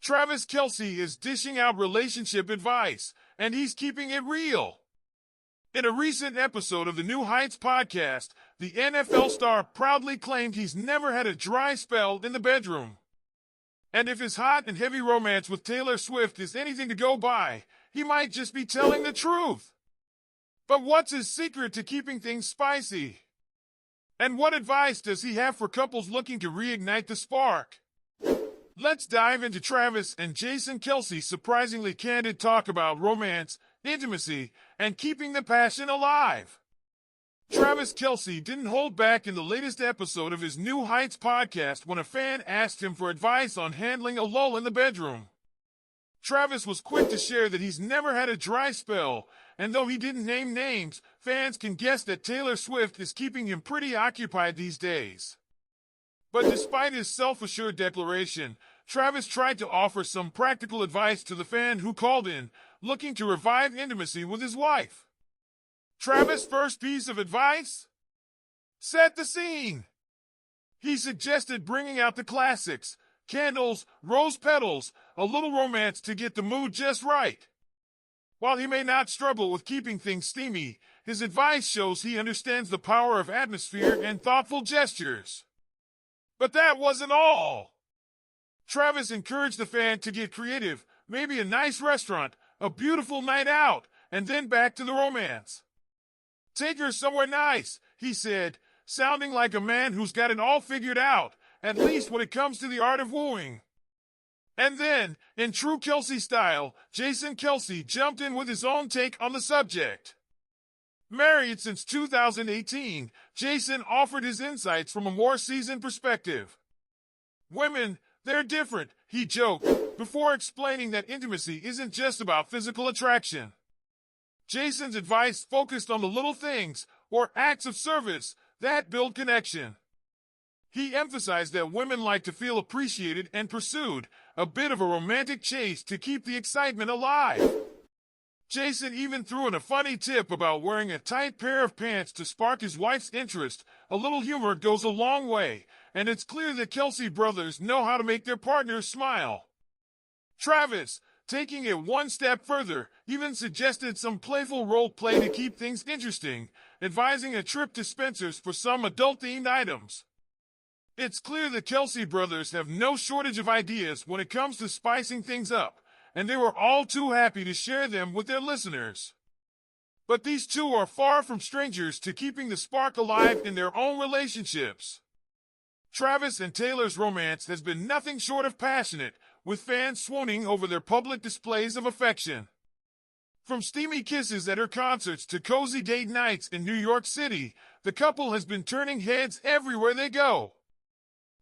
Travis Kelce is dishing out relationship advice, and he's keeping it real. In a recent episode of the New Heights podcast, the NFL star proudly claimed he's never had a dry spell in the bedroom. And if his hot and heavy romance with Taylor Swift is anything to go by, he might just be telling the truth. But what's his secret to keeping things spicy? And what advice does he have for couples looking to reignite the spark? Let's dive into Travis and Jason Kelce's surprisingly candid talk about romance, intimacy, and keeping the passion alive. Travis Kelce didn't hold back in the latest episode of his New Heights podcast when a fan asked him for advice on handling a lull in the bedroom. Travis was quick to share that he's never had a dry spell, and though he didn't name names, fans can guess that Taylor Swift is keeping him pretty occupied these days. But despite his self-assured declaration, Travis tried to offer some practical advice to the fan who called in, looking to revive intimacy with his wife. Travis' first piece of advice? Set the scene. He suggested bringing out the classics, candles, rose petals, a little romance to get the mood just right. While he may not struggle with keeping things steamy, his advice shows he understands the power of atmosphere and thoughtful gestures. But that wasn't all. Travis encouraged the fan to get creative, maybe a nice restaurant, a beautiful night out, and then back to the romance. Take her somewhere nice, he said, sounding like a man who's got it all figured out, at least when it comes to the art of wooing. And then, in true Kelce style, Jason Kelce jumped in with his own take on the subject. Married since 2018, Jason offered his insights from a more seasoned perspective. Women, they're different, he joked, before explaining that intimacy isn't just about physical attraction. Jason's advice focused on the little things, or acts of service, that build connection. He emphasized that women like to feel appreciated and pursued, a bit of a romantic chase to keep the excitement alive. Jason even threw in a funny tip about wearing a tight pair of pants to spark his wife's interest. A little humor goes a long way, and it's clear the Kelce brothers know how to make their partners smile. Travis, taking it one step further, even suggested some playful role play to keep things interesting, advising a trip to Spencer's for some adult-themed items. It's clear the Kelce brothers have no shortage of ideas when it comes to spicing things up, and they were all too happy to share them with their listeners. But these two are far from strangers to keeping the spark alive in their own relationships. Travis and Taylor's romance has been nothing short of passionate, with fans swooning over their public displays of affection. From steamy kisses at her concerts to cozy date nights in New York City, the couple has been turning heads everywhere they go.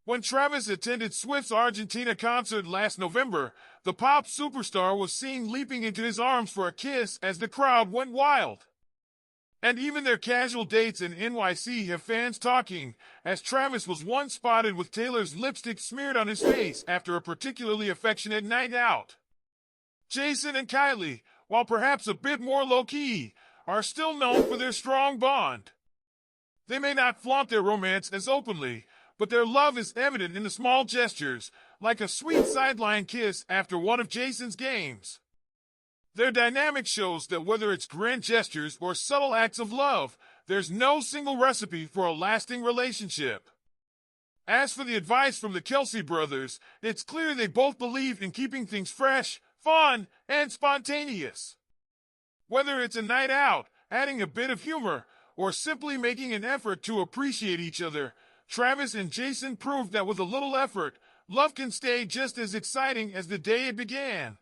When Travis attended Swift's Argentina concert last November, the pop superstar was seen leaping into his arms for a kiss as the crowd went wild. And even their casual dates in NYC have fans talking, as Travis was once spotted with Taylor's lipstick smeared on his face after a particularly affectionate night out. Jason and Kylie, while perhaps a bit more low-key, are still known for their strong bond. They may not flaunt their romance as openly, but their love is evident in the small gestures, like a sweet sideline kiss after one of Jason's games. Their dynamic shows that whether it's grand gestures or subtle acts of love, there's no single recipe for a lasting relationship. As for the advice from the Kelce brothers, it's clear they both believe in keeping things fresh, fun, and spontaneous. Whether it's a night out, adding a bit of humor, or simply making an effort to appreciate each other, Travis and Jason proved that with a little effort, love can stay just as exciting as the day it began.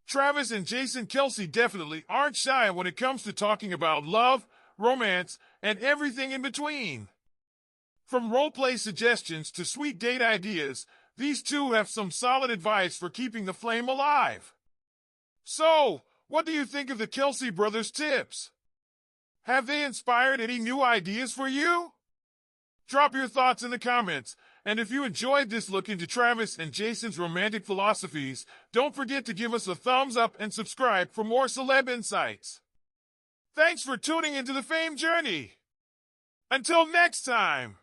Travis and Jason Kelce definitely aren't shy when it comes to talking about love, romance, and everything in between. From role-play suggestions to sweet date ideas, these two have some solid advice for keeping the flame alive. So, what do you think of the Kelce brothers' tips? Have they inspired any new ideas for you? Drop your thoughts in the comments, and if you enjoyed this look into Travis and Jason's romantic philosophies, don't forget to give us a thumbs up and subscribe for more celeb insights. Thanks for tuning into the fame journey. Until next time.